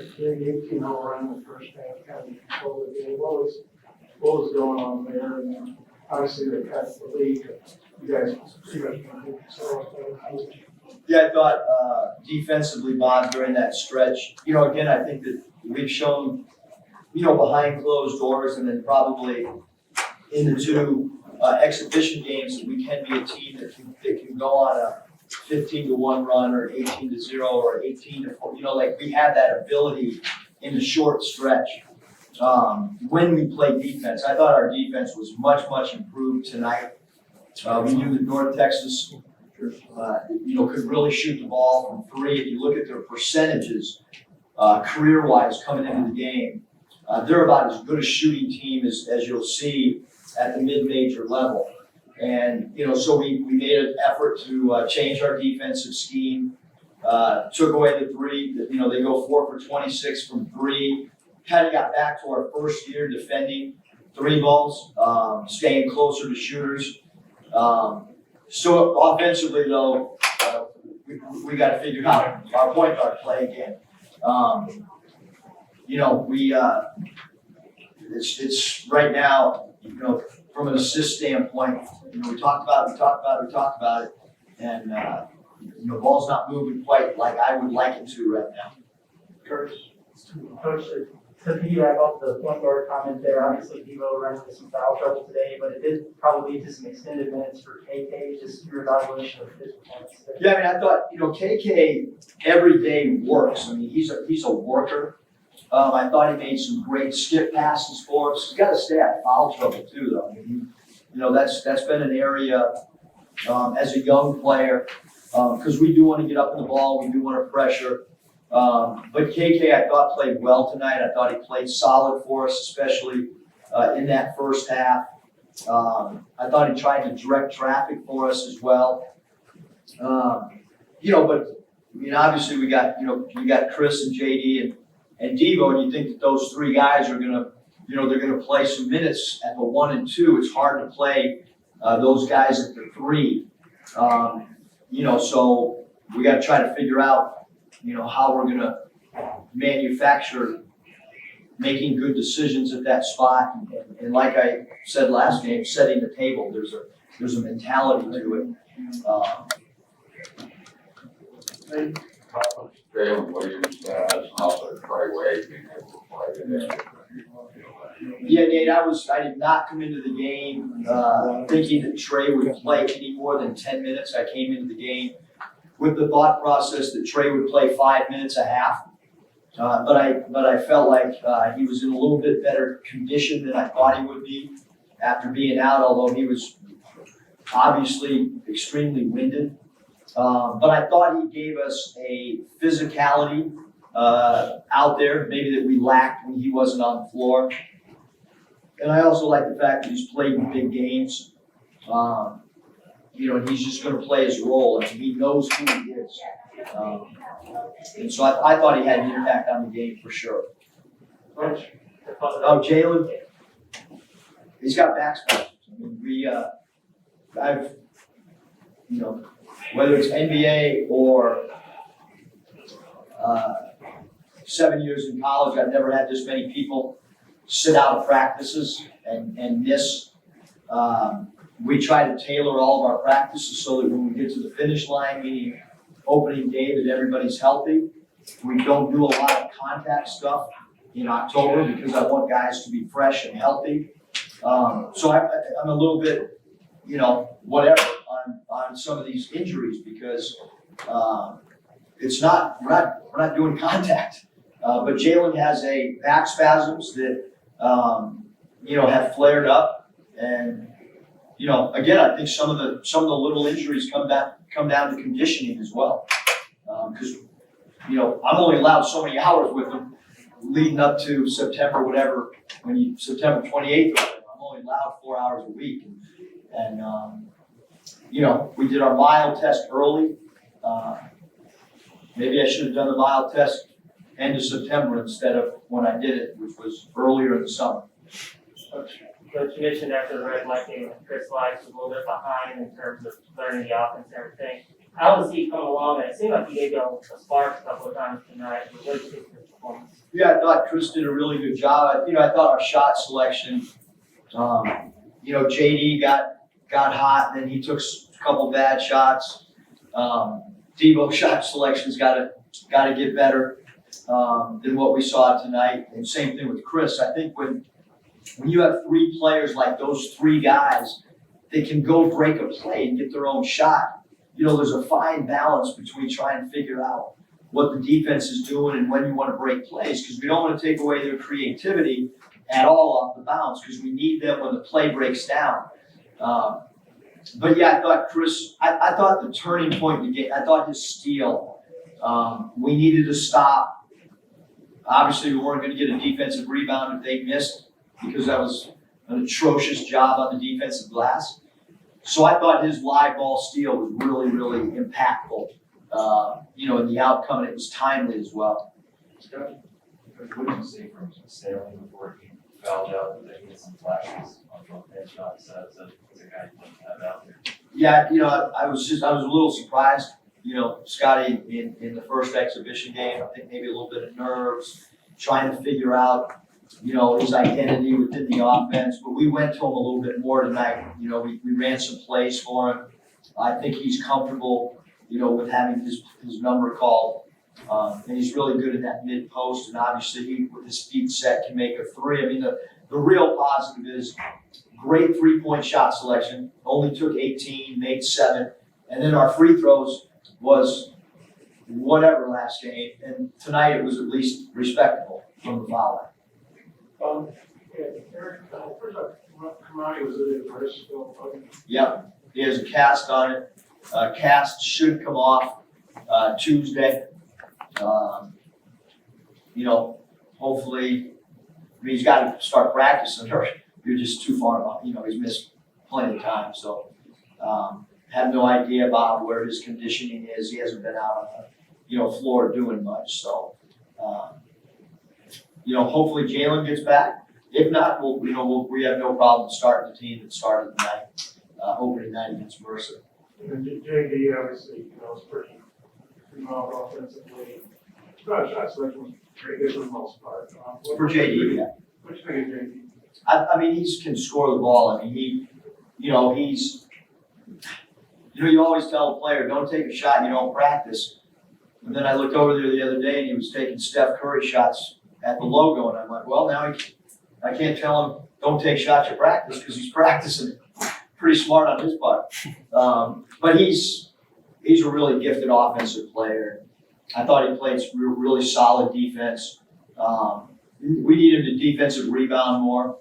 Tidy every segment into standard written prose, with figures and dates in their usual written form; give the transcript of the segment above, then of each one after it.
had 18 run in the first half, kind of control the game. What was going on there? And obviously they cut the lead. You guys pretty much did so. Yeah, I thought defensively, Bob, during that stretch, again, I think that we've shown, behind closed doors and then probably in the two exhibition games that we can be a team that can go on a 15-1 run or 18-0 or 18-4. We have that ability in the short stretch when we play defense. I thought our defense was much improved tonight. We knew that North Texas, could really shoot the ball from three. If you look at their percentages, career-wise coming into the game, they're about as good a shooting team as you'll see at the mid-major level. And, so we made an effort to change our defensive scheme, took away the three. They go 4 for 26 from three. Kind of got back to our first year defending three balls, staying closer to shooters. So offensively, though, we got to figure out our point guard play again. It's right now, from an assist standpoint, we talked about it, and ball's not moving quite like I would like it to right now. Coach, to piggyback off the point guard comment there, obviously Devo ran into some foul trouble today, but it did probably lead to some extended minutes for KK. Just your evaluation of his performance there. Yeah, I thought KK every day works. He's a worker. I thought he made some great skip passes for us. He's got to stay out of foul trouble too, though. That's been an area as a young player because we do want to get up in the ball. We do want to pressure. But KK, I thought, played well tonight. I thought he played solid for us, especially in that first half. I thought he tried to direct traffic for us as well. But obviously we got Chris and JD and Devo, and you think that those three guys are gonna, they're gonna play some minutes at the 1 and 2. It's hard to play those guys at the 3. So we got to try to figure out how we're going to manufacture making good decisions at that spot. And like I said last game, setting the table, there's a mentality to it. Jalen Williams, also Trey Wade being able to play today. Yeah, Nate, I did not come into the game thinking that Trey would play any more than 10 minutes. I came into the game with the thought process that Trey would play 5 minutes a half. But I felt like he was in a little bit better condition than I thought he would be after being out, although he was obviously extremely winded. But I thought he gave us a physicality out there, maybe that we lacked when he wasn't on the floor. And I also like the fact that he's played in big games. And he's just going to play his role, and he knows who he is. And so I thought he had an impact on the game for sure. Oh, Jalen, he's got back spasms. I've, whether it's NBA or 7 years in college, I've never had this many people sit out of practices and miss. We try to tailor all of our practices so that when we get to the finish line, meaning opening day, that everybody's healthy. We don't do a lot of contact stuff in October because I want guys to be fresh and healthy. So I'm a little bit, whatever on some of these injuries because we're not doing contact. But Jalen has a back spasms that have flared up, and again, I think some of the little injuries come down to conditioning as well. Because I'm only allowed so many hours with them leading up to September, whatever. September 28th, I'm only allowed 4 hours a week, and we did our mild test early. Maybe I should have done the mild test end of September instead of when I did it, which was earlier in the summer. Coach, you mentioned after the red light game, Chris Lights was a little bit behind in terms of learning the offense and everything. How has he come along? And it seemed like he gave you a spark a couple of times tonight. What did you think of his performance? Yeah, I thought Chris did a really good job. I thought our shot selection, JD got hot, and then he took a couple bad shots. Debo's shot selection's gotta get better, than what we saw tonight. And same thing with Chris. I think when you have three players like those three guys, they can go break a play and get their own shot. There's a fine balance between trying to figure out what the defense is doing and when you want to break plays, because we don't want to take away their creativity at all off the bounce, because we need them when the play breaks down. But yeah, I thought Chris, I thought the turning point in the game, I thought his steal, we needed to stop. Obviously, we weren't going to get a defensive rebound if they missed, because that was an atrocious job on the defensive glass. So I thought his live ball steal was really, really impactful, in the outcome, and it was timely as well. What did you see from Staley before he fouled out that he had some flashes on both headshots as a guy you didn't have out there? Yeah, I was a little surprised. Scotty in the first exhibition game, I think maybe a little bit of nerves, trying to figure out, his identity within the offense. But we went to him a little bit more tonight. We ran some plays for him. I think he's comfortable, with having his number called. And he's really good in that mid post. And obviously, he, with his feet set, can make a three. I mean, the real positive is great 3-point shot selection. Only took 18, made 7. And then our free throws was whatever last game. And tonight it was at least respectable from the foul line. Eric, first off, Kamani was at the first still. Yep, he has a cast on it. Cast should come off Tuesday. Hopefully, he's got to start practicing, or you're just too far behind. He's missed plenty of time. So, have no idea about where his conditioning is. He hasn't been out on the floor doing much. So, hopefully Jalen gets back. If not, we have no problem starting the team that started the night, opening night against Mercer. And JD obviously, is pretty well offensively. Shot selection was pretty good for the most part. For JD, yeah. What do you think of JD? I mean, he can score the ball. I mean, he's, you always tell a player, don't take a shot you don't practice. And then I looked over there the other day and he was taking Steph Curry shots at the logo, and I'm like, well, now I can't tell him don't take shots you practice, because he's practicing. Pretty smart on his part. But he's a really gifted offensive player. I thought he played really solid defense. We need him to defensive rebound more,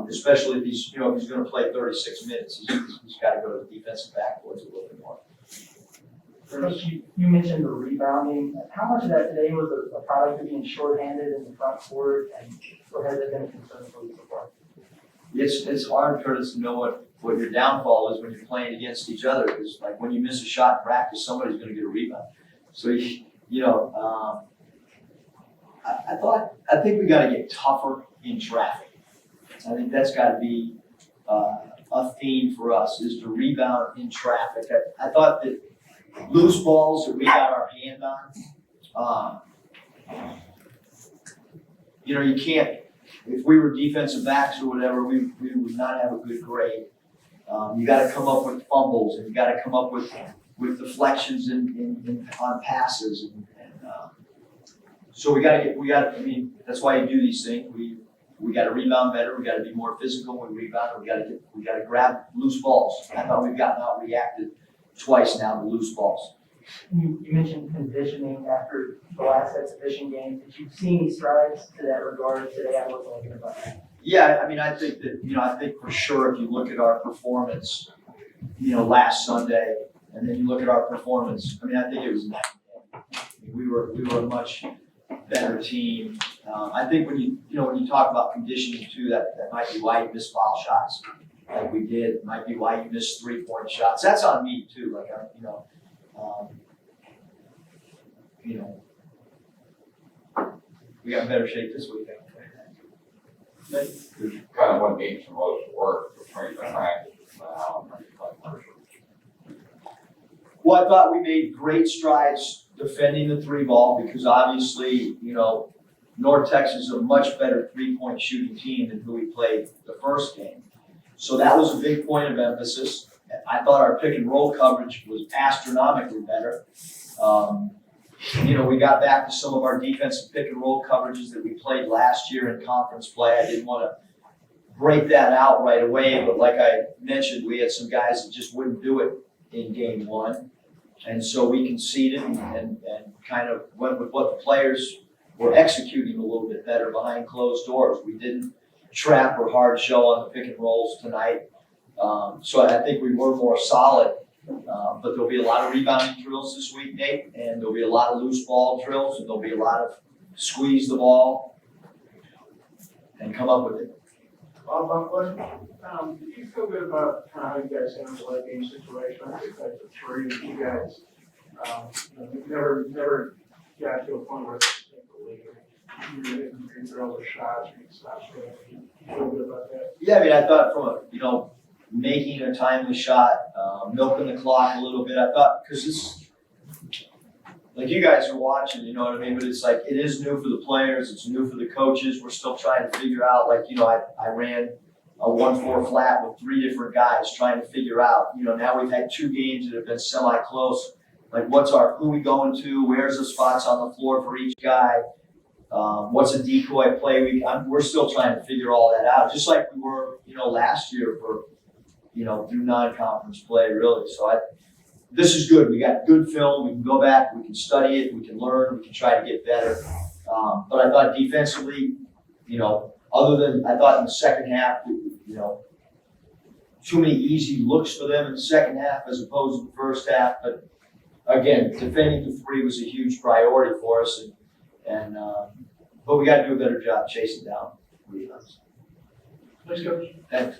especially if he's going to play 36 minutes. He's got to go to the defensive backboards a little bit more. Coach, you mentioned the rebounding. How much of that today was a product of being shorthanded in the front court, or has it been a concern for you so far? It's hard, Curtis, to know what your downfall is when you're playing against each other. Because like when you miss a shot in practice, somebody's going to get a rebound. So I think we got to get tougher in traffic. I think that's got to be a theme for us, is to rebound in traffic. I thought that loose balls that we got our hand on, you can't. If we were defensive backs or whatever, we would not have a good grade. You got to come up with fumbles, and you got to come up with deflections on passes, so that's why you do these things. We got to rebound better. We got to be more physical when we rebound. We got to grab loose balls. I thought we've gotten out reacted twice now to loose balls. You mentioned conditioning after the last exhibition game. Did you see any strides to that regard today? I wasn't looking about that. Yeah, I mean, I think that, I think for sure if you look at our performance, last Sunday, and then you look at our performance, I think it was night and day. We were a much better team. I think when you talk about conditioning too, that might be why you miss foul shots like we did. It might be why you missed 3-point shots. That's on me too. Like, we got in better shape this weekend. Kind of what needs the most work between the practice now and like Mercer. Well, I thought we made great strides defending the 3 ball, because obviously, North Texas is a much better three-point shooting team than who we played the first game. So that was a big point of emphasis. I thought our pick and roll coverage was astronomically better. We got back to some of our defensive pick and roll coverages that we played last year in conference play. I didn't want to break that out right away, but like I mentioned, we had some guys that just wouldn't do it in game one. And so we conceded and kind of went with what the players were executing a little bit better behind closed doors. We didn't trap or hard show on the pick and rolls tonight. So I think we were more solid. But there'll be a lot of rebounding drills this week, Nate, and there'll be a lot of loose ball drills, and there'll be a lot of squeeze the ball and come up with it. Bob, one question. Do you feel good about how you guys handle that game situation? I think that's a three of you guys. You've never got to a point where it's the league. You're hitting free throws or shots, or you stop scoring. You feel good about that? Yeah, I thought from making a timely shot, milking the clock a little bit. I thought, because this, like you guys are watching, you know what I mean? But it's like, it is new for the players. It's new for the coaches. We're still trying to figure out, I ran a 1-4 flat with 3 different guys trying to figure out, now we've had 2 games that have been semi-close. Like, who we going to? Where's the spots on the floor for each guy? What's a decoy play? We're still trying to figure all that out, just like we were, last year for, through non-conference play, really. So this is good. We got good film. We can go back. We can study it. We can learn. We can try to get better. But I thought defensively, other than I thought in the second half, too many easy looks for them in the second half as opposed to the first half. But again, defending the 3 was a huge priority for us, but we got to do a better job chasing down rebounds. Thanks, Coach. Thanks.